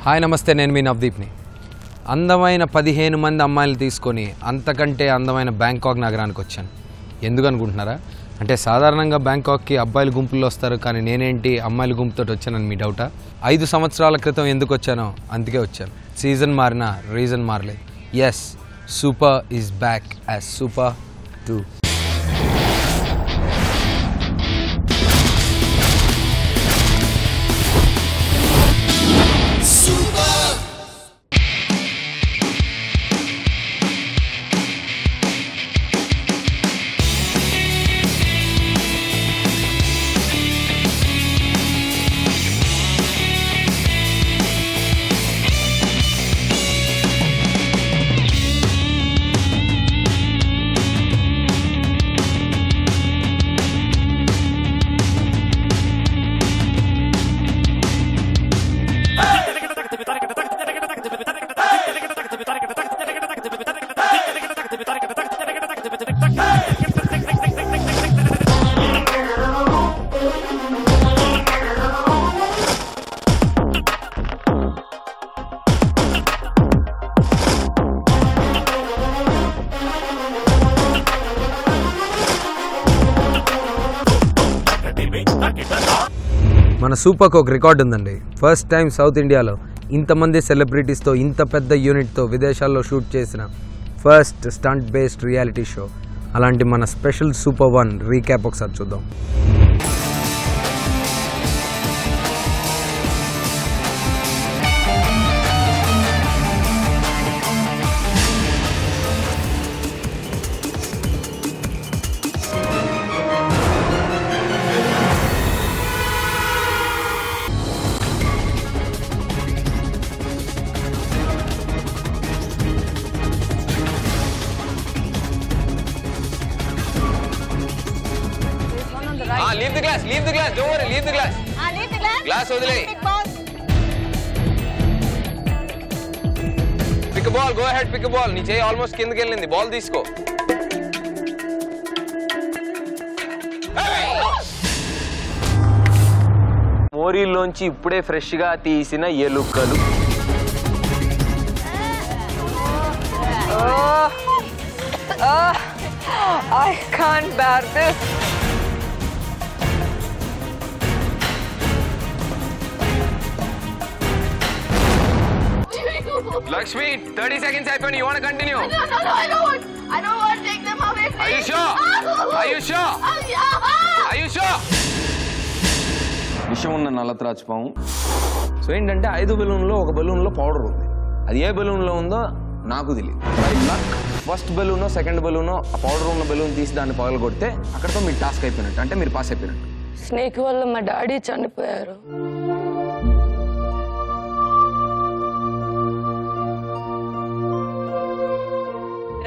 Hi నమస్తే, నేను మీ నవదీప్ని. అందమైన 15 మంది అమ్మాయిలు తీసుకొని అంతకంటే అందమైన బ్యాంకాక్ నగరానికి వచ్చాను. ఎందుకు అనుకుంటున్నారా? అంటే సాధారణంగా బ్యాంకాక్కి అబ్బాయిల గుంపుల్లో వస్తారు, కానీ నేనేంటి అమ్మాయిల గుంపుతో వచ్చానని మీ డౌటా? 5 సంవత్సరాల క్రితం ఎందుకు వచ్చానో అందుకే వచ్చాను. సీజన్ మారినా రీజన్ మారలేదు. Yes, super is back as super 2. మన సూపర్కి ఒక రికార్డు ఉందండి. ఫస్ట్ టైం సౌత్ ఇండియాలో ఇంతమంది సెలబ్రిటీస్తో ఇంత పెద్ద యూనిట్తో విదేశాల్లో షూట్ చేసిన first stunt based reality show. అలాంటి మన స్పెషల్ సూపర్ 1 రీక్యాప్ ఒకసారి చూద్దాం. Leave the glass. Don't worry. Leave the glass. Leave the glass. Glass వదిలేయ్. Pick a ball. Go ahead. Pick a ball. నీ చేయి ఆల్మోస్ట్ కిందకి వెళ్ళింది. బాల్ తీసుకో. మోరీలోంచి ఇప్పుడే ఫ్రెష్ గా తీసిన ఎలుకలు. I can't bear this. Lakshmi, 30 seconds అయిపోయింది. You want to continue? No, I don't want. I don't want to take them away from me. Are you sure? Are you sure? Are you sure? విషం ఉన్న నల్లత్రాచు పాము. So ఏంటంటే 5 బెలూన్లో ఒక బెలూన్లో powder ఉంది. అది ఏ బెలూన్లో ఉందో నాకు తెలియదు. By luck first Baleno second Baleno ఆ పౌడర్ ఉన్న బెలూన్ తీసి దాన్ని పగలు కొడితే అక్కడతో మీ టాస్క్ అయిపోయినట్టు, అంటే మీరు పాస్ అయిపోయినట్టు. స్నేక్ వల్ల మా డాడీ చనిపోయారు.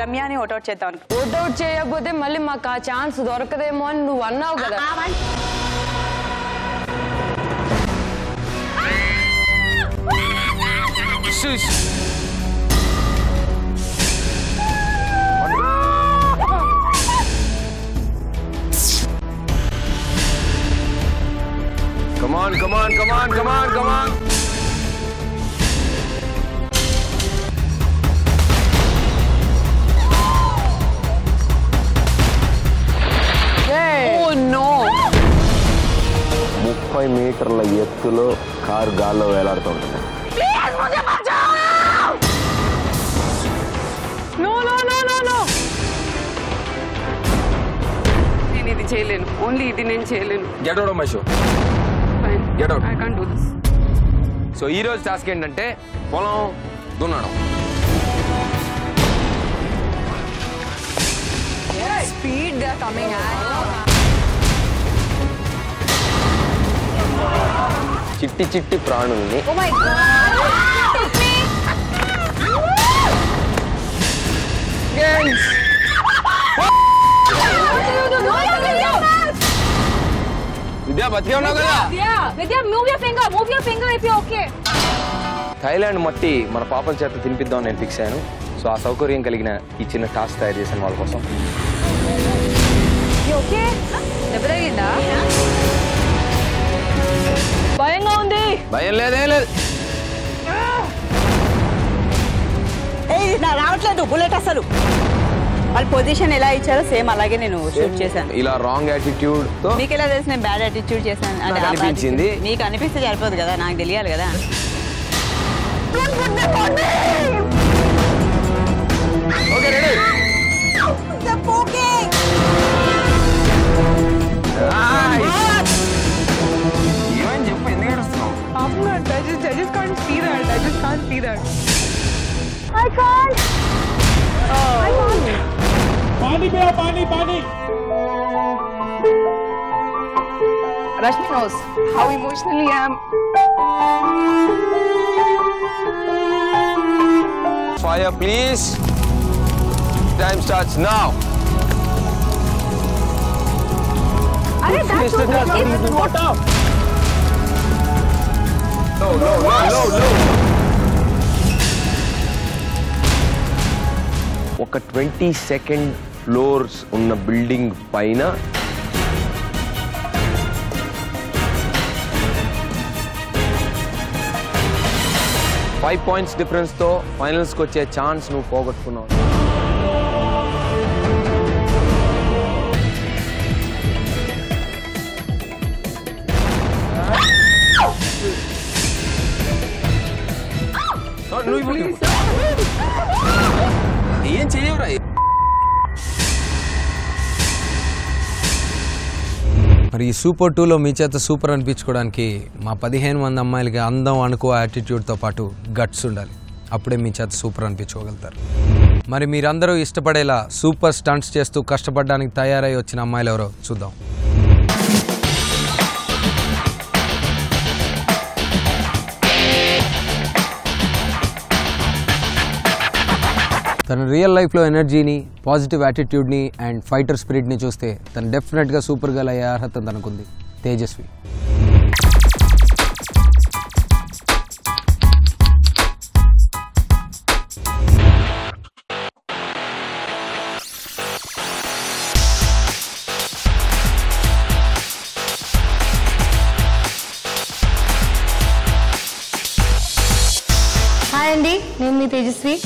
రమ్యాని ఓటౌట్ చేద్దాం. ఓటౌట్ చేయకపోతే మళ్ళీ మాకు ఆ ఛాన్స్ దొరకదేమో అని నువ్వు అన్నావు కదా. Come on. Oh no! 30 మీటర్ల ఎత్తులో కారు గాల్లో వేలాడుతుంటుంది. నేను ఇది చేయలేను. ఓన్లీ ఇది నేను చేయలేను. Get out of my show. Fine. Get out. I can't do this. So ఈ రోజు టాస్క్ ఏంటంటే పొలం దున్నడం. Speed they're coming at. చిట్టి ప్రాణుల్ని Oh my God! Hit me! Gangs! విద్యా బతికే ఉన్నావు కదా? Vidya, move your finger if you're okay. Thailand మట్టి మన పాపల చేత తినిపిద్దాం నేను ఫిక్స్ అయ్యాను. సో ఆ సౌకర్యం కలిగిన ఈ చిన్న టాస్క్ తయారు చేశాను వాళ్ళ కోసం. You okay? దెబ్బ తగిలిందా? భయంగా ఉంది. భయం లేదే లేదు. నా రావట్లేదు బుల్లెట్ అసలు. వాళ్ళ పొజిషన్ ఎలా ఇచ్చారో సేమ్ అలాగే నేను షూట్ చేశాను. ఇలా రాంగ్ యాటిట్యూడ్ తో మీకు ఎలా తెలిసి నేను బ్యాడ్ యాటిట్యూడ్ చేశాను అంటే నాకు అనిపించింది. మీకు అనిపిస్తే సరిపోదు కదా, నాకు తెలియాలి కదా. Okay ready. ఏమని చెప్పు, ఎందుకు ఏడుస్తున్నావు? I just can't see that. I just can't see that. I can't. I can't. पानी पे पानी Rashmi knows how emotionally I am. Fire please. Time starts now. Are that water No. ఒక 20-second floors ఉన్న building పైన five points difference తో finals కి వచ్చే chance నువ్వు పోగొట్టుకున్నావు. ఏం చేయవురా? మరి ఈ సూపర్ 2లో మీ చేత సూపర్ అనిపించుకోవడానికి మా 15 మంది అమ్మాయిలకి అందం అనుకో యాటిట్యూడ్తో పాటు గట్స్ ఉండాలి. అప్పుడే మీ చేత సూపర్ అనిపించుకోగలుగుతారు. మరి మీరందరూ ఇష్టపడేలా సూపర్ స్టంట్స్ చేస్తూ కష్టపడడానికి తయారై వచ్చిన అమ్మాయిలు ఎవరో చూద్దాం. తన రియల్ లైఫ్లో ఎనర్జీని, పాజిటివ్ యాటిట్యూడ్ని అండ్ ఫైటర్ స్పిరిట్ని చూస్తే తను డెఫినెట్గా సూపర్ గర్ల్ అయ్యే అర్హత తనకుంది. తేజస్వి. హాయ్ అండి, నేను మీ తేజస్వి.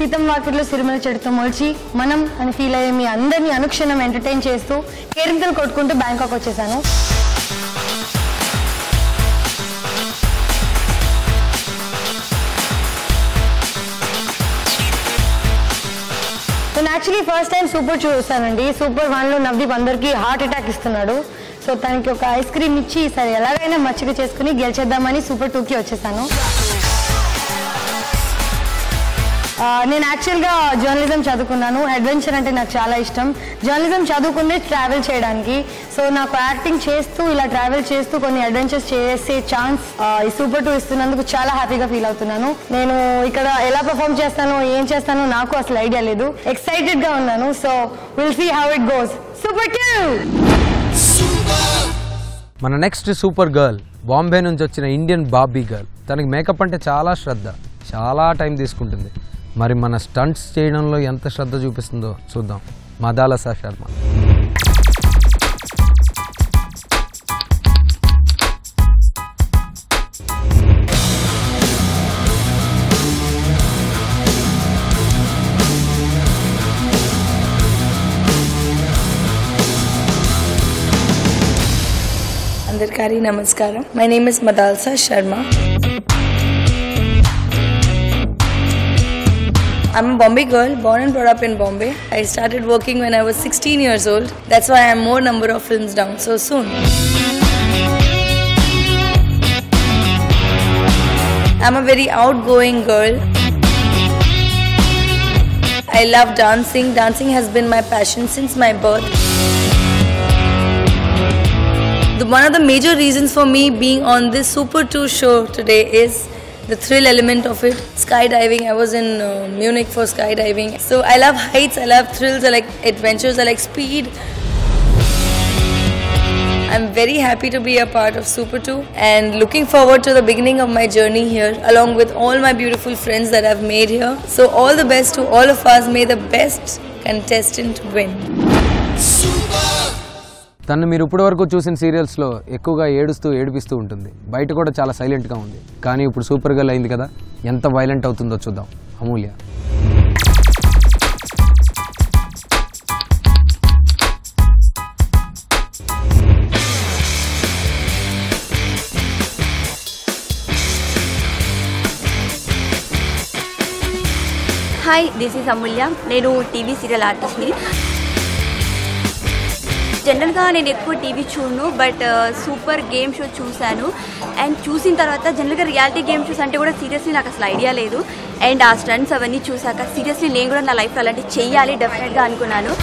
సీతం వాకిట్లో సిరిమల చెడుతో మొలిచి మనం అని ఫీల్ అయ్యే మీ అందరినీ అనుక్షణం ఎంటర్టైన్ చేస్తూ కేరింతలు కొట్టుకుంటూ బ్యాంకాక్ వచ్చేసాను. నేను యాక్చువల్లీ ఫస్ట్ టైం సూపర్ చూసానండి. సూపర్ 1లో నవ్దీప్ అందరికీ హార్ట్ అటాక్ ఇస్తున్నాడు. సో తనకి ఒక ఐస్ క్రీమ్ ఇచ్చి సరే ఎలాగైనా మచ్చిక చేసుకుని గెలిచేద్దామని సూపర్ 2కి వచ్చేసాను. నేను యాక్చువల్గా జర్నలిజం చదువుకున్నాను. అడ్వెంచర్ అంటే నాకు చాలా ఇష్టం. జర్నలిజం చదువుకునే ట్రావెల్ చేయడానికి. సో నాకు యాక్టింగ్ చేస్తూ ఇలా ట్రావెల్ చేస్తూ కొన్ని అడ్వెంచర్స్ చేసే ఛాన్స్ ఈ సూపర్ 2 ఇస్తున్నందుకు చాలా హ్యాపీగా ఫీల్ అవుతున్నాను. నేను ఇక్కడ ఎలా పర్ఫామ్ చేస్తానో ఏం చేస్తానో నాకు అసలు ఐడియా లేదు. ఎక్సైటెడ్గా ఉన్నాను. So will see how it goes. Super 2. మన నెక్స్ట్ సూపర్ గర్ల్ బాంబే నుంచి వచ్చిన ఇండియన్ బాబీ గర్ల్. తనకి మేకప్ అంటే చాలా శ్రద్ధ, చాలా టైం తీసుకుంటుంది. మరి మన స్టంట్స్ చేయడంలో ఎంత శ్రద్ధ చూపిస్తుందో చూద్దాం. Madalasa Sharma. Andarkari Namaskaram. My name is Madalsa Sharma. I'm a Bombay girl, born and brought up in Bombay. I started working when I was 16 years old. That's why I'm more number of films down so soon. I'm a very outgoing girl. I love dancing. Dancing has been my passion since my birth. One of the major reasons for me being on this Super 2 show today is the thrill element of it. Skydiving. I was in Munich for skydiving. So I love heights, I love thrills, I like adventures, I like speed. I'm very happy to be a part of Super 2 and looking forward to the beginning of my journey here along with all my beautiful friends that I've made here. So all the best to all of us. May the best contestant win. తను మీరు ఇప్పటి వరకు చూసిన సీరియల్స్లో ఎక్కువగా ఏడిపిస్తూ ఉంటుంది. బయట కూడా చాలా సైలెంట్గా ఉంది. కానీ ఇప్పుడు సూపర్ గర్ల్ అయింది కదా, ఎంత వైలెంట్ అవుతుందో చూద్దాం. అమూల్య. హాయ్, దిస్ ఈజ్ అమూల్య. నేను టీవీ సీరియల్ ఆర్టిస్ట్ని. జనరల్గా నేను ఎక్కువ టీవీ చూడను, బట్ సూపర్ గేమ్ షో చూశాను. అండ్ చూసిన తర్వాత జనరల్గా రియాలిటీ గేమ్ షోస్ అంటే కూడా సీరియస్లీ నాకు అసలు ఐడియా లేదు. అండ్ ఆ స్టంట్స్ అవన్నీ చూసాక సీరియస్లీ నేను కూడా నా లైఫ్లో అలాంటివి చెయ్యాలి డెఫినెట్గా అనుకున్నాను.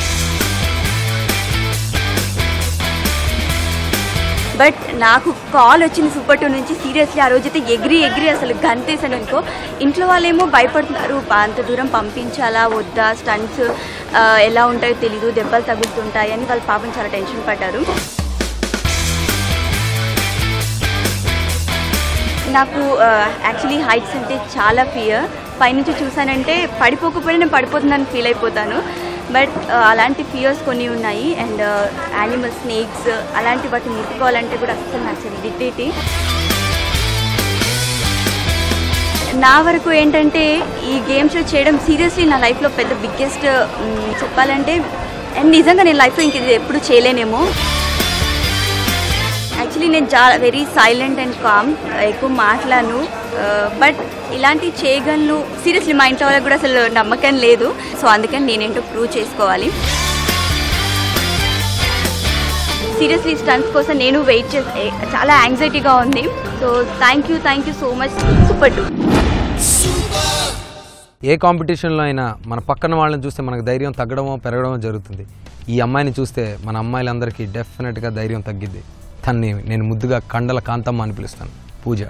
బట్ నాకు కాల్ వచ్చింది సూపర్ 2 నుంచి. సీరియస్లీ ఆ రోజైతే ఎగిరి అసలు గంతేసాను అనుకో. ఇంట్లో వాళ్ళేమో భయపడుతున్నారు, అంత దూరం పంపించాలా వద్దా, స్టంట్స్ ఎలా ఉంటాయో తెలీదు, దెబ్బలు తగులుతుంటాయి అని వాళ్ళు పాపం చాలా టెన్షన్ పడ్డారు. నాకు యాక్చువల్లీ హైట్స్ అంటే చాలా ఫియర్. పైనుంచి చూసానంటే పడిపోకపోయినా నేను పడిపోతుందని ఫీల్ అయిపోతాను. బట్ అలాంటి ఫియర్స్ కొన్ని ఉన్నాయి. అండ్ యానిమల్ స్నేక్స్ అలాంటి వాటిని ముట్టుకోవాలంటే కూడా అస్సలు నచ్చదు, ఇరిటేటింగ్. నా వరకు ఏంటంటే ఈ గేమ్ షో చేయడం సీరియస్లీ నా లైఫ్లో పెద్ద బిగ్గెస్ట్ చెప్పాలంటే. అండ్ నిజంగా నేను లైఫ్లో ఇంక ఇది ఎప్పుడు చేయలేనేమో. యాక్చువల్లీ నేను చాలా వెరీ సైలెంట్ అండ్ కామ్, ఎక్కువ మాట్లాడను. బట్ ఇలాంటివి చేయగలను. సీరియస్లీ మా ఇంట్లో వాళ్ళకి కూడా అసలు నమ్మకం లేదు. సో అందుకని నేనేంటో ప్రూవ్ చేసుకోవాలి. సీరియస్లీ స్టంట్స్ కోసం నేను వెయిట్ చేసి చాలా యాంగ్జైటీగా ఉంది. So thank you so much super 2. ఏ కాంపిటీషన్లో అయినా మన పక్కన వాళ్ళని చూస్తే మనకు ధైర్యం తగ్గడమో పెరగడమో జరుగుతుంది. ఈ అమ్మాయిని చూస్తే మన అమ్మాయిలందరికీ డెఫినెట్గా ధైర్యం తగ్గిద్ది. తన్ని నేను ముద్దుగా కండల కాంతమ్మ అని పిలుస్తాను. పూజ.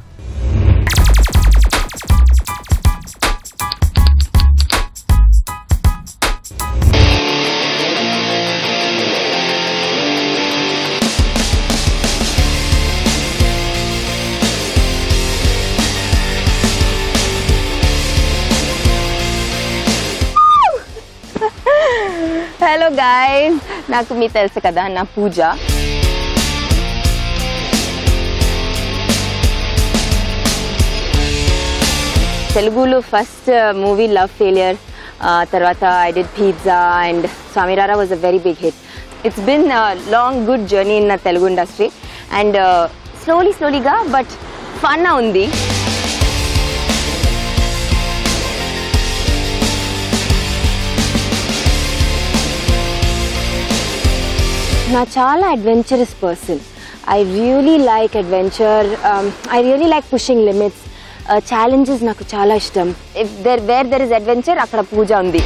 హలో గాయ్స్, నాకు మీ తెలుసు కదా, నా పూజ. తెలుగులో ఫస్ట్ మూవీ లవ్ ఫెయిలియర్, తర్వాత I did Pizza and Swamy Ra Ra was a very big hit. It's been long good journey in Telugu industry and స్లోలీగా బట్ ఫన్ ఉంది. నా చాలా adventurous person. I really like adventure. I really like pushing limits. Challenges నాకు చాలా ఇష్టం. Where there is adventure, అక్కడ పూజ ఉంది.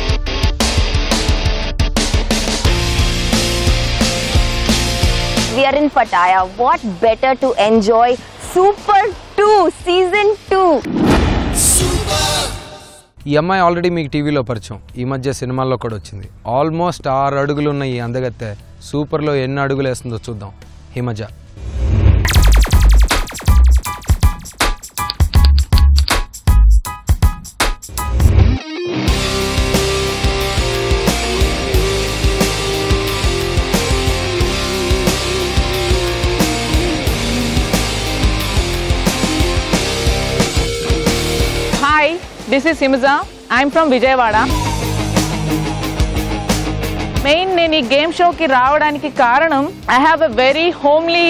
We are in Pattaya. What better to enjoy Super 2 Season 2. ఈ అమ్మాయి ఆల్రెడీ మీకు టీవీలో పరిచయం, ఈ మధ్య సినిమాల్లో కూడా వచ్చింది. ఆల్మోస్ట్ 6 అడుగులు ఉన్న ఈ అందగత్తె సూపర్లో ఎన్ని అడుగులు వేస్తుందో చూద్దాం. Himaja. Hi, this is Himaja. I'm from Vijayawada. Main నేను ఈ గేమ్ షోకి రావడానికి కారణం I have a very homely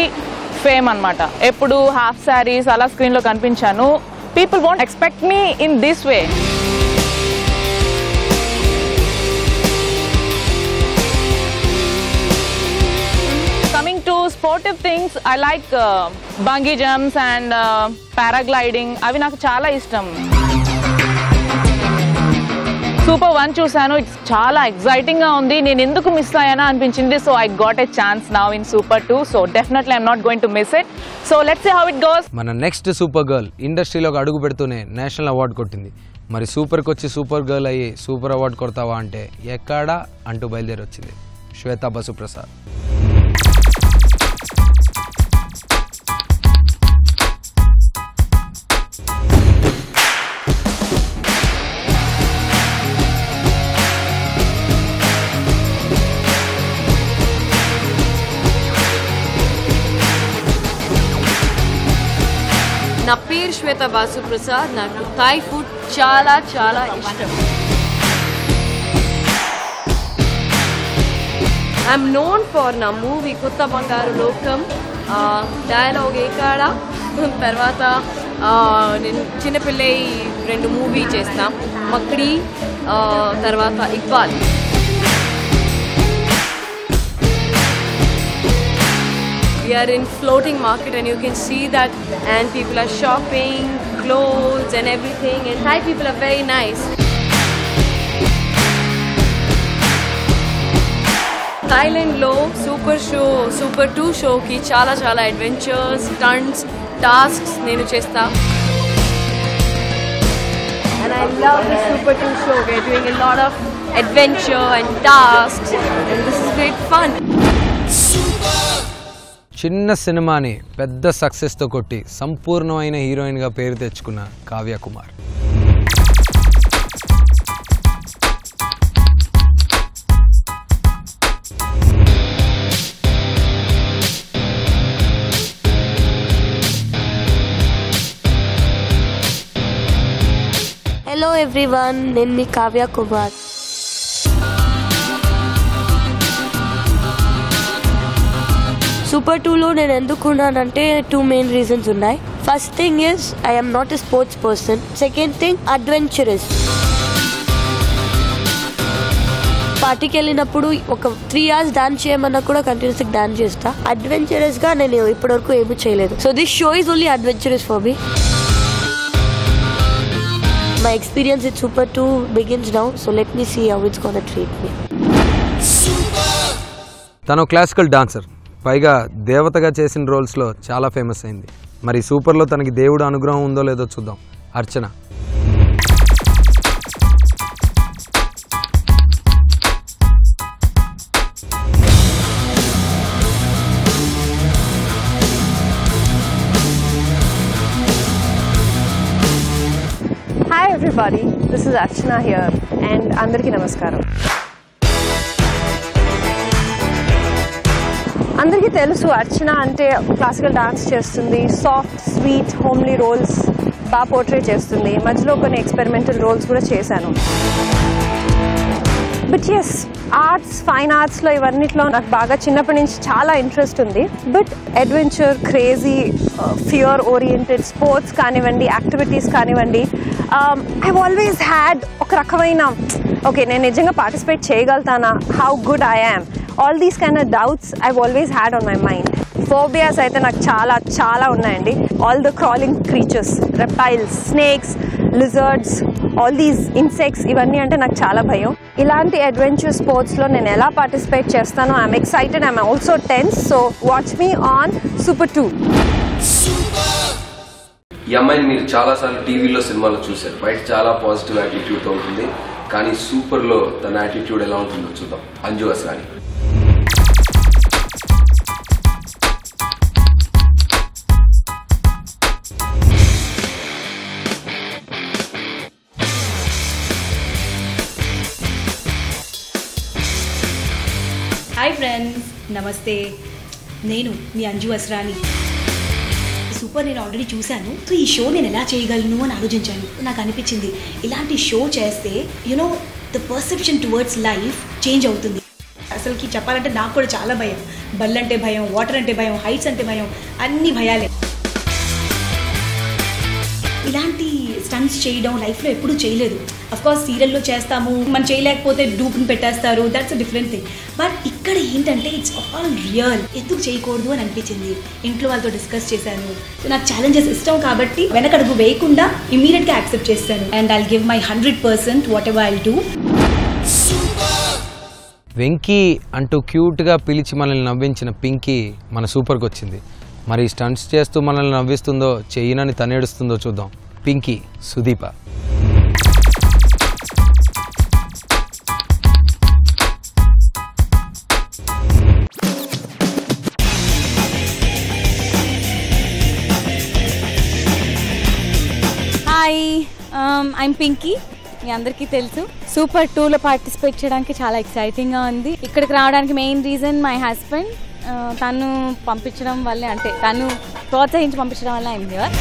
fame అనమాట. ఎప్పుడు హాఫ్ శారీస్ అలా స్క్రీన్లో కనిపించాను. People won't expect me in this way. Coming to sportive things, I like bungee jumps and paragliding. అవి నాకు చాలా ఇష్టం. సూపర్ 1 చూసాను, ఇట్స్ చాలా ఎక్సైటింగ్ గా ఉంది. నేను ఎందుకు మిస్ అయ్యానా అనిపించింది. So I got a chance now in super 2. So definitely I'm not going to miss it. So let's see how it goes. మన నెక్స్ట్ సూపర్ గర్ల్ ఇండస్ట్రీలోకి అడుగు పెడుతూనే నేషనల్ అవార్డు కొట్టింది. మరి సూపర్కి వచ్చి సూపర్ గర్ల్ అయ్యి సూపర్ అవార్డు కొడతావా అంటే ఎక్కడా అంటూ బయలుదేరి వచ్చింది శ్వేతా బసు ప్రసాద్. నా పేరు శ్వేత బాసు ప్రసాద్. నాకు థాయ్ ఫుడ్ చాలా చాలా ఇష్టం. ఐఎమ్ నోన్ ఫర్ నా మూవీ కొత్త బంగారు లోకం, డైలాగ్ ఏకాడ, తర్వాత నేను చిన్నపిల్లై 2 మూవీ చేస్తాం, మక్డి, తర్వాత Iqbal. We are in floating market and you can see that, and people are shopping, clothes and everything, and Thai people are very nice. Thailand lo Super 2 show ki chala adventures, stunts, tasks nenu chesta. And I love the Super 2 show. We are doing a lot of adventure and tasks, and this is great fun. చిన్న సినిమాని పెద్ద సక్సెస్తో కొట్టి సంపూర్ణమైన హీరోయిన్గా పేరు తెచ్చుకున్న Kavya Kumar. Hello everyone, నేను మీ Kavya Kumar. Super 2లో నేను ఎందుకున్నానంటే 2 మెయిన్ రీజన్స్ ఉన్నాయి. First thing is I am not a sports person. Second thing adventurous. పార్టీకి వెళ్ళినప్పుడు ఒక 3 hours డాన్స్ చేయమన్నా కూడా కంటిన్యూస్గా డాన్స్ చేస్తా. అడ్వెంచరస్గా నేను ఇప్పటివరకు ఏమీ చేయలేదు. So this show is only adventurous for me. My experience with Super 2 begins now, so let me see how it's gonna treat me. తను క్లాసికల్ డాన్సర్, పైగా దేవతగా చేసిన రోల్స్లో చాలా ఫేమస్ అయింది. మరి సూపర్లో తనకి దేవుడు అనుగ్రహం ఉందో లేదో చూద్దాం. అర్చన. Hi everybody, this is Archana here and Andariki Namaskaram. అందరికీ తెలుసు అర్చన అంటే క్లాసికల్ డాన్స్ చేస్తుంది, సాఫ్ట్ స్వీట్ హోమ్లీ రోల్స్ బాగా పోర్ట్రే చేస్తుంది. మధ్యలో కొన్ని ఎక్స్పెరిమెంటల్ రోల్స్ కూడా చేశాను. బట్ ఎస్, ఆర్ట్స్, ఫైన్ ఆర్ట్స్లో ఇవన్నిట్లో నాకు బాగా చిన్నప్పటి నుంచి చాలా ఇంట్రెస్ట్ ఉంది. But adventure, crazy, fear oriented sports కానివ్వండి, యాక్టివిటీస్ కానివ్వండి, ఐ ఆల్వేస్ హ్యాడ్ ఒక రకమైన ఓకే నేను నిజంగా పార్టిసిపేట్ చేయగలుగుతానా, how good I am, all these kind of doubts I've always had on my mind. Phobias అయితే నాకు చాలా ఉన్నాయండి. All the crawling creatures, reptiles, snakes, lizards, all these insects, ఇవన్నీ అంటే నాకు చాలా భయం. ఇలాంటి అడ్వెంచర్ స్పోర్ట్స్లో నేను ఎలా పార్టిసిపేట్ చేస్తానో I'm excited, I'm also tense. So watch me on Super 2. ఈ అమ్మాయిని మీరు చాలాసార్లు టీవీలో, సినిమాలో చూశారు. బయట చాలా పాజిటివ్ యాటిట్యూడ్తో ఉంటుంది, కానీ సూపర్లో తన యాటిట్యూడ్ ఎలా ఉంటుందో చూద్దాం. అంజు అస్రాని. హాయ్ ఫ్రెండ్స్, నమస్తే. నేను మీ అంజు అస్రాని. సూపర్ నేను ఆల్రెడీ చూశాను. సో ఈ షో నేను ఎలా చేయగలను అని ఆలోచించాను. నాకు అనిపించింది ఇలాంటి షో చేస్తే you know the perception towards life change అవుతుంది. అసలుకి చెప్పాలంటే నాకు కూడా చాలా భయం. బల్ అంటే భయం, వాటర్ అంటే భయం, హైట్స్ అంటే భయం, అన్ని భయాలే. ఇలాంటి స్టంట్స్ చేయడం లైఫ్లో ఎప్పుడూ చేయలేదు. అఫ్కోర్స్ సీరియల్లో చేస్తాము, మనం చేయలేకపోతే డూప్ని పెట్టేస్తారు, that's a different thing. But ఇక్కడ ఏంటంటే ఇట్స్ ఆల్ రియల్. ఎందుకు చేయకూడదు అని అనిపించింది. ఇంట్లో వాళ్ళతో డిస్కస్ చేశాను. సో నాకు ఛాలెంజెస్ ఇష్టం కాబట్టి వెనకడుగు వేయకుండా ఇమీడియట్గా యాక్సెప్ట్ చేస్తాను. And I'll give my 100% what ever I'll do. Venky అంటూ క్యూట్గా పిలిచి మనల్ని నవ్వించిన పింకీ మన సూపర్కి వచ్చింది. మరి స్టంట్స్ చేస్తూ మనల్ని నవ్విస్తుందో, చెయ్యనని తనేడుస్తుందో చూద్దాం. పింకీ, సుదీప. Hi, I'm Pinky. మీ అందరికీ తెలుసు Super 2లో పార్టిసిపేట్ చేయడానికి చాలా ఎక్సైటింగ్గా ఉంది. ఇక్కడికి రావడానికి మెయిన్ రీజన్ మై హస్బెండ్. తను పంపించడం వల్లే, అంటే తను ప్రోత్సహించి పంపించడం వల్ల ఐమ్ హియర్.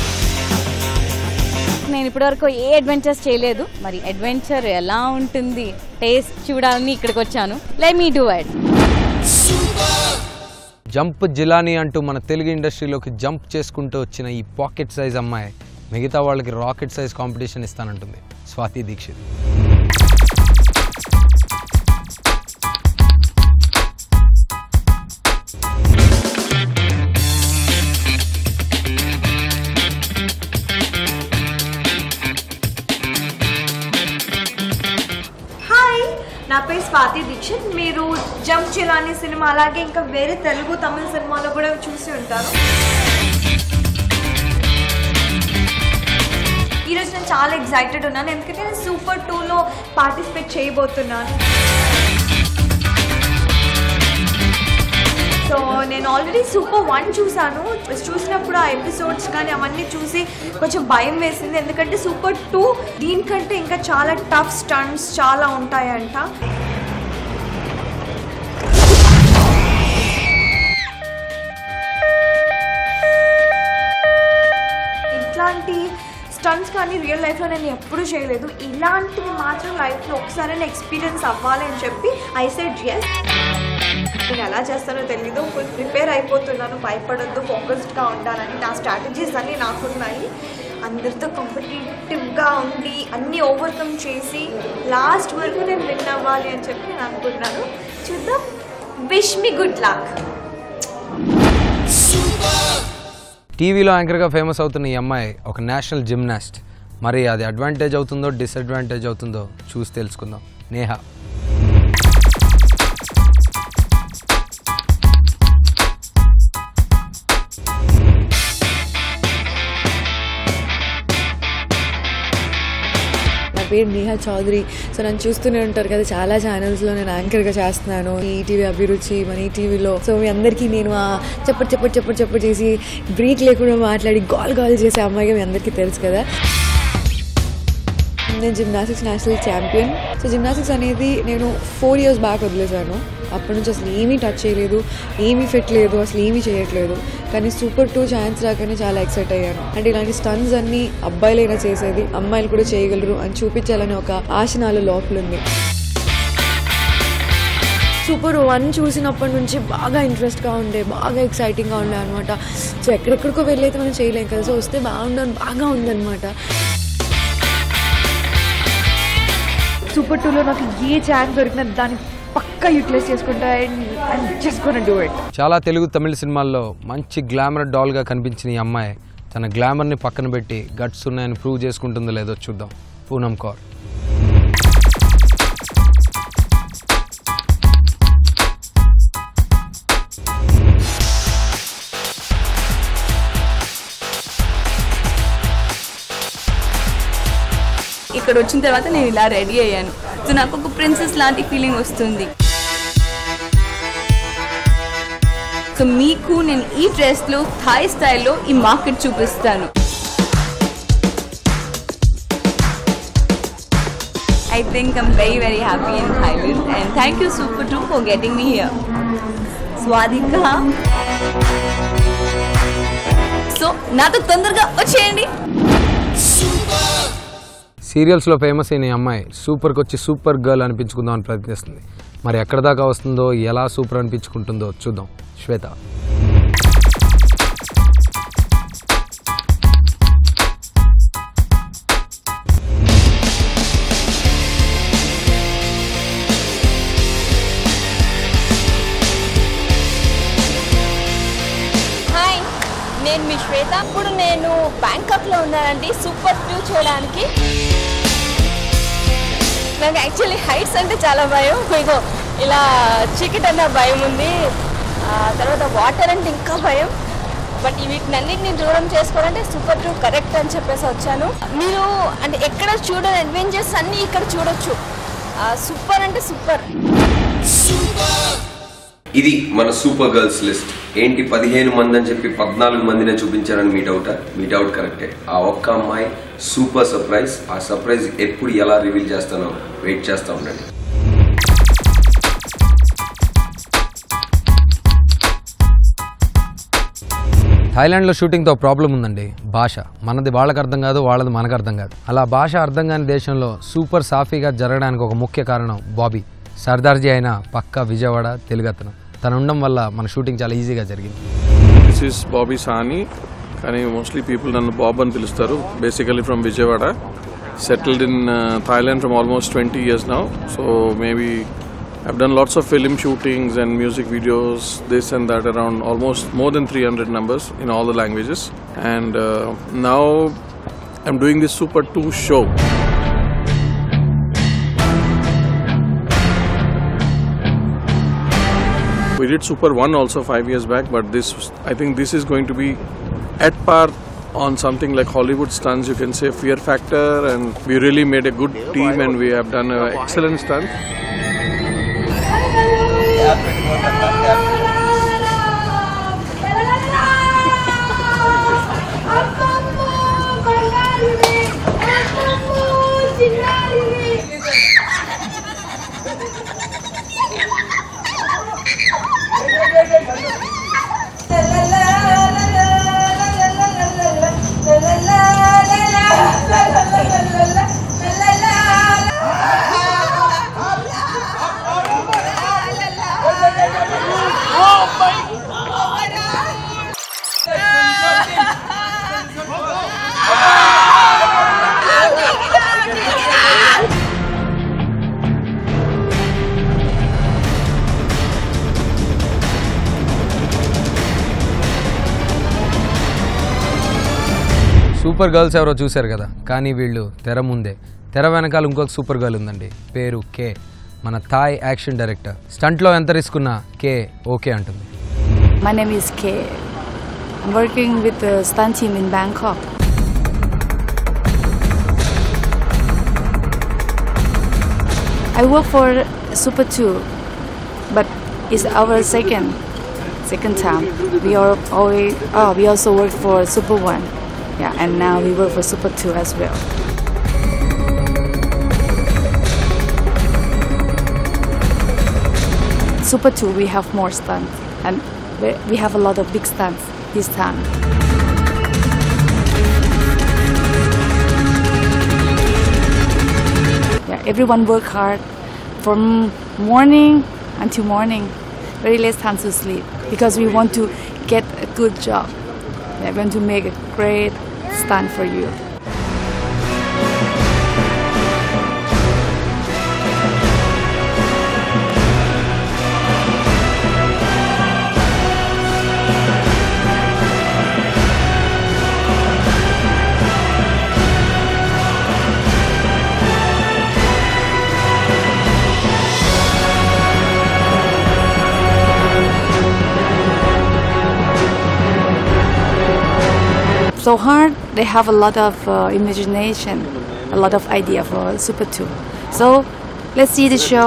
నేను ఇప్పటివరకు ఏ అడ్వెంచర్స్ చేయలేదు. మరి అడ్వెంచర్ ఎలా ఉంటుంది టేస్ట్ చూడాలని ఇక్కడికి వచ్చాను. Let me do it. Jump Jilani అంటూ మన తెలుగు ఇండస్ట్రీలోకి జంప్ చేసుకుంటూ వచ్చిన ఈ పాకెట్ సైజ్ అమ్మాయి మిగతా వాళ్ళకి రాకెట్ సైజ్ కాంపిటీషన్ ఇస్తానంటుంది. స్వాతి దీక్షిత్. నా పేరు స్వాతి దీక్షిత్. మీరు జంప్ జిలానీ సినిమా అలాగే ఇంకా వేరే తెలుగు తమిళ సినిమాలో కూడా చూసి ఉంటారు. ఈరోజు నేను చాలా ఎక్సైటెడ్ ఉన్నాను ఎందుకంటే నేను సూపర్ 2లో పార్టిసిపేట్ చేయబోతున్నాను. సో నేను ఆల్రెడీ సూపర్ 1 చూసాను. చూసినప్పుడు ఆ ఎపిసోడ్స్ కానీ అవన్నీ చూసి కొంచెం భయం వేసింది ఎందుకంటే సూపర్ 2 దీనికంటే ఇంకా చాలా టఫ్ స్టంట్స్ చాలా ఉంటాయంట. ఇట్లాంటి స్టంట్స్ కానీ రియల్ లైఫ్లో నేను ఎప్పుడూ చేయలేదు. ఇలాంటివి మాత్రం లైఫ్లో ఒకసారి నేను ఎక్స్పీరియన్స్ అవ్వాలి అని చెప్పి ఐ సెడ్ yes. నేను ఎలా చేస్తానో తెలీదు, ఫుల్ ప్రిపేర్ అయిపోతున్నాను. భయపడొద్దు, ఫోకస్డ్గా ఉండాలని నా స్ట్రాటజీస్ అన్నీ నాకున్నాయి. అందరితో కాంపిటేటివ్గా ఉండి అన్నీ ఓవర్కమ్ చేసి లాస్ట్ వరకు నేను విన్ అవ్వాలి అని చెప్పి నేను అనుకుంటున్నాను. చూద్దాం. Wish me good luck. టీవీలో యాంకర్గా ఫేమస్ అవుతున్న ఈ అమ్మాయి ఒక నేషనల్ జిమ్నాస్ట్. మరి అది అడ్వాంటేజ్ అవుతుందో డిసడ్వాంటేజ్ అవుతుందో చూసి తెలుసుకుందాం. నేహా. పేరు నేహా చౌదరి. సో నన్ను చూస్తూనే ఉంటారు కదా, చాలా ఛానల్స్లో నేను యాంకర్గా చేస్తున్నాను. ఈటీవీ అభిరుచి, మన ఈటీవీలో. సో మీ అందరికీ నేను చెప్పటి చేసి బ్రేక్ లేకుండా మాట్లాడి గాల్ చేసే అమ్మాయిగా మీ అందరికీ తెలుసు కదా. నేను gymnastics national champion. So gymnastics అనేది నేను 4 years బ్యాక్ వదిలేశాను. అప్పటి నుంచి అసలు ఏమీ టచ్ చేయలేదు, ఏమీ ఫిట్ లేదు, అసలు ఏమీ చేయట్లేదు. కానీ సూపర్ 2 ఛాన్స్ రాగానే చాలా ఎక్సైట్ అయ్యాను. అంటే ఇలాంటి స్టన్స్ అన్నీ అబ్బాయిలైనా చేసేది, అమ్మాయిలు కూడా చేయగలరు అని చూపించాలని ఒక ఆశ నాలో లోపల ఉంది. సూపర్ 1 చూసినప్పటి నుంచి బాగా ఇంట్రెస్ట్గా ఉండే, బాగా ఎక్సైటింగ్గా ఉండే అనమాట. సో ఎక్కడెక్కడికో వెళ్ళైతే మనం చేయలేం కదా, సో వస్తే బాగుండని బాగా ఉందన్నమాట. సూపర్ 2లో నాకు ఏ ఛాన్స్ దొరికినా దాన్ని పక్కా యూటిలైజ్ చేసుకుంటా. And just gonna do it. చాలా తెలుగు తమిళ సినిమాల్లో మంచి గ్లామర్ డాల్గా కనిపించిన ఈ అమ్మాయి తన గ్లామర్ని పక్కన పెట్టి గట్స్ ఉన్నాయని ప్రూవ్ చేసుకుంటుందో లేదో చూద్దాం. పూనం కౌర్. ఇక్కడ వచ్చిన తర్వాత నేను ఇలా రెడీ అయ్యాను. సో నాకు ఒక ప్రిన్సెస్ లాంటి ఫీలింగ్ వస్తుంది. సో మీకు నేను ఈ డ్రెస్లో థాయ్ స్టైల్లో ఈ మార్కెట్ చూపిస్తాను. I think I'm very happy in Thailand and thank you Super 2 for getting me here. Swadika. So నాతో తొందరగా వచ్చేయండి. సీరియల్స్లో ఫేమస్ అయిన ఈ అమ్మాయి సూపర్కి వచ్చి సూపర్ గర్ల్ అనిపించుకుందాం అని ప్రయత్నిస్తుంది. మరి ఎక్కడ దాకా వస్తుందో, ఎలా సూపర్ అనిపించుకుంటుందో చూద్దాం. శ్వేత. హాయ్, నేను మీ శ్వేత. ఇప్పుడు నేను బ్యాంకాక్లో ఉన్నానండి సూపర్ 2 చూడడానికి. నాకు యాక్చువల్లీ హైట్స్ అంటే చాలా భయం. మీకు ఇలా చీకటి అన్న భయం ఉంది, తర్వాత వాటర్ అంటే ఇంకా భయం. బట్ వీటినన్నిటిని దూరం చేసుకోవాలంటే సూపర్ 2 కరెక్ట్ అని చెప్పేసి వచ్చాను. మీరు అంటే ఎక్కడ చూడని అడ్వెంచర్స్ అన్నీ ఇక్కడ చూడొచ్చు. సూపర్ అంటే సూపర్. ఇది మన సూపర్ గర్ల్స్ లిస్ట్. ఏంటి 15 మంది అని చెప్పి 14 మందినే చూపించారని మీ డౌట్ కరెక్టే. ఆ ఒక్క అమ్మాయి సూపర్ సర్ప్రైజ్. ఆ సర్ప్రైజ్ ఎప్పుడు ఎలా రివీల్ చేస్తానో వెయిట్ చేస్తూ ఉండండి. థాయిలాండ్లో షూటింగ్తో ప్రాబ్లం ఉందండి. భాష. మనది వాళ్ళకి అర్థం కాదు, వాళ్ళది మనకు అర్థం కాదు. అలా భాష అర్థం కాని దేశంలో సూపర్ సాఫీగా జరగడానికి ఒక ముఖ్య కారణం బాబీ. సర్దార్జీ అయిన పక్కా విజయవాడ తెలుగతను. తను ఉండడం వల్ల మన షూటింగ్ చాలా ఈజీగా జరిగింది. దిస్ ఈస్ బాబీ సాని, కానీ మోస్ట్లీ పీపుల్ నన్ను బాబ్ అని పిలుస్తారు. Basically from Vijayawada, settled in Thailand from almost 20 years now. So maybe I've done lots of film shootings and music videos, this and that, around almost more than 300 numbers in all the languages. And now I'm doing this Super 2 show. We did Super 1 also 5 years back, but I think this is going to be at par on something like Hollywood stunts, you can say Fear Factor, and we really made a good team and we have done excellent stunts. Super girls ఎవరో చూశారు కదా, కానీ వీళ్ళు తెర ముందే. తెర వెనకాల ఇంకొక సూపర్ గర్ల్ ఉందండి. పేరు కే. మన థాయ్ యాక్షన్ డైరెక్టర్. స్టంట్లో ఎంత రిస్క్ ఉన్నా కే ఓకే అంటుంది. My name is K. I'm working with the stunt team in Bangkok. I work for Super 2, but it's our second time. We also work for Super 1. Yeah, and now we work for Super 2 as well. Super 2, we have more stunts, and we have a lot of big stunts this time. Yeah, everyone work hard from morning until morning. Very less time to sleep because we want to get a good job. We want to make a great stunt for you. So hard, they have a lot of imagination, a lot of idea for Super 2. So let's see the show.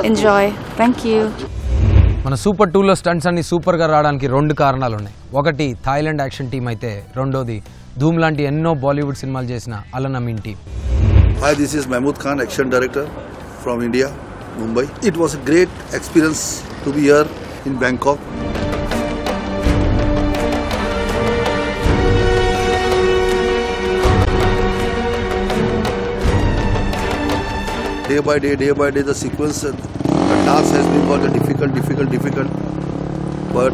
Enjoy. Thank you. మన super 2లో stunts అన్ని సూపర్గా రావడానికి 2 కారణాలు ఉన్నాయి. ఒకటి Thailand action team అయితే, రెండోది ధూమ్ లాంటి ఎన్నో బాలీవుడ్ సినిమాలు చేసిన Allan Amin team. Hi, this is Mahmood Khan, action director from India, Mumbai. It was a great experience to be here in Bangkok. Day by day, the sequence, the task has been got difficult, but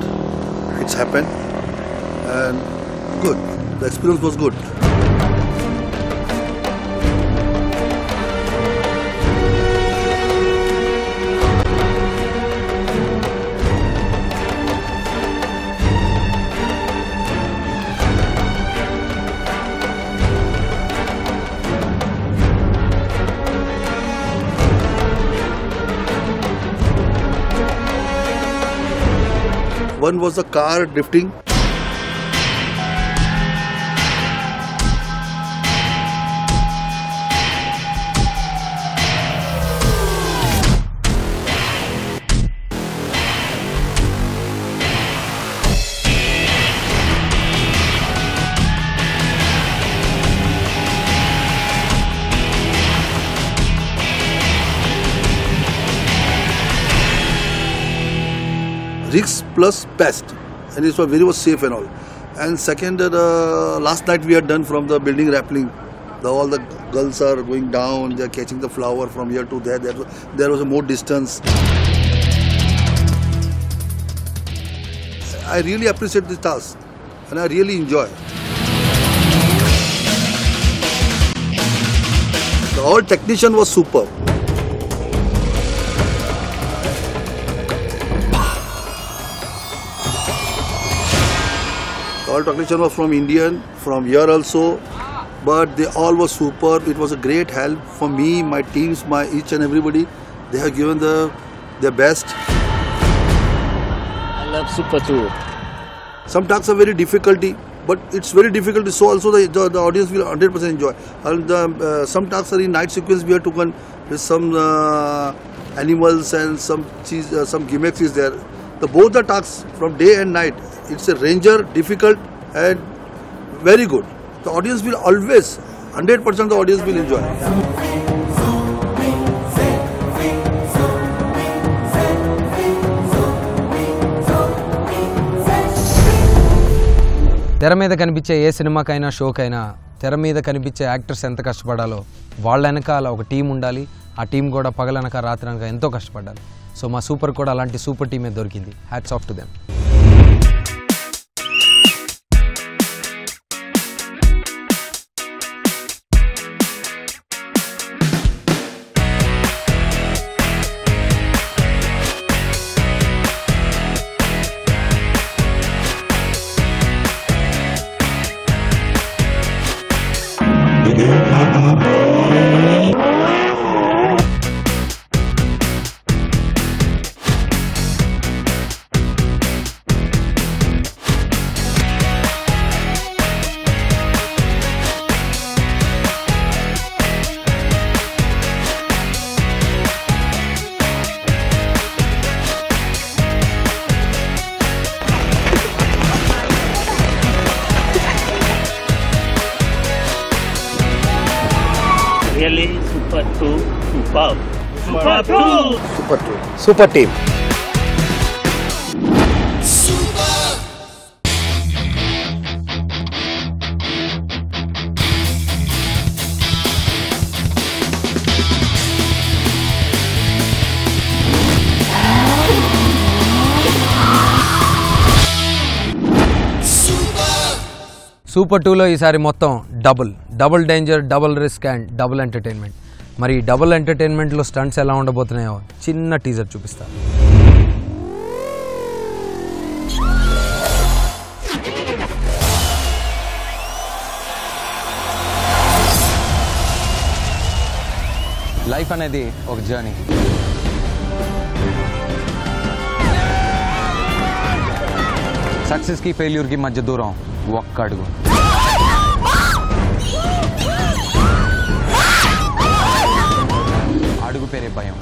it's happened, and good. The experience was good. One was the car drifting. Risk plus best, and it was very much safe and all. And second, last night we had done from the building rappelling. All the girls are going down, they are catching the flower from here to there. There was a more distance. I really appreciate this task and I really enjoy. The whole technician was superb. All technician was from Indian, from here also, but they all were superb. It was a great help for me, my teams, my each and everybody. They have given their best. I love Super 2. Some tasks are very difficulty, but it's very difficult to show also the audience will 100% enjoy. And some tasks are in night sequence we have to run with some animals and some gimmicks is there. Both the tasks from day and night, it's a ranger, difficult and very good. The audience will always, 100% the audience will enjoy. తెర మీద కనిపించే ఏ సినిమాకైనా షోకైనా తెర మీద కనిపించే actors ఎంత కష్టపడాలో వాళ్ళ వెనకాల ఒక టీం ఉండాలి. ఆ టీం కూడా పగలనక రాత్రనక ఎంతో కష్టపడాలి. సో మా సూపర్ కూడా అలాంటి సూపర్ టీమే దొరికింది. Hats off to them. Really Super 2, superb. Super 2. Super 2. Super team. Super 2లో ఈసారి మొత్తం double danger, double risk and double entertainment. మరి డబుల్ ఎంటర్టైన్మెంట్లో స్టంట్స్ ఎలా ఉండబోతున్నాయో చిన్న టీజర్ చూపిస్తాను. లైఫ్ అనేది ఒక జర్నీ. సక్సెస్కి ఫెయిల్యూర్కి మధ్య దూరం ఒక్క అడుగు. అడుగు పేరే భయం.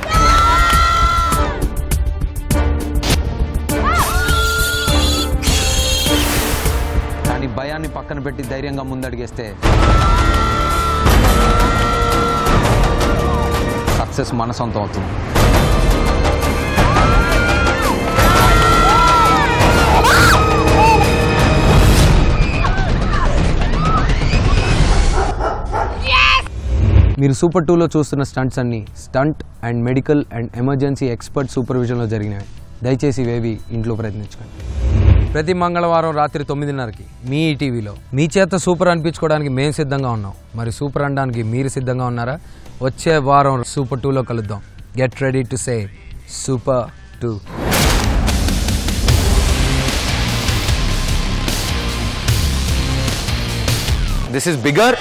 కానీ భయాన్ని పక్కన పెట్టి ధైర్యంగా ముందడిగేస్తే సక్సెస్ మన సొంతం అవుతుంది. మీరు సూపర్ 2లో చూస్తున్న స్టంట్స్ అన్నీ stunt and medical and emergency expert సూపర్విజన్లో జరిగినవి. దయచేసి ఇవేవి ఇంట్లో ప్రయత్నించండి. ప్రతి మంగళవారం రాత్రి 9:30కి మీ ఈటీవీలో మీ చేత సూపర్ అనిపించుకోవడానికి మేము సిద్ధంగా ఉన్నాం. మరి సూపర్ అనడానికి మీరు సిద్ధంగా ఉన్నారా? వచ్చే వారం సూపర్ 2లో కలుద్దాం. Get ready to say super 2. This is bigger.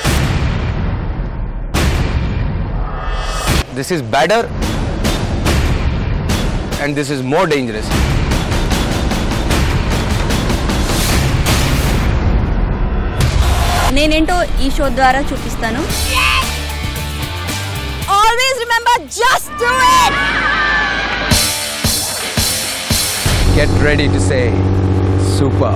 This is better. And this is more dangerous. నేనేంటో ఈ షో ద్వారా చూపిస్తాను. Always remember, just do it! Get ready to say super.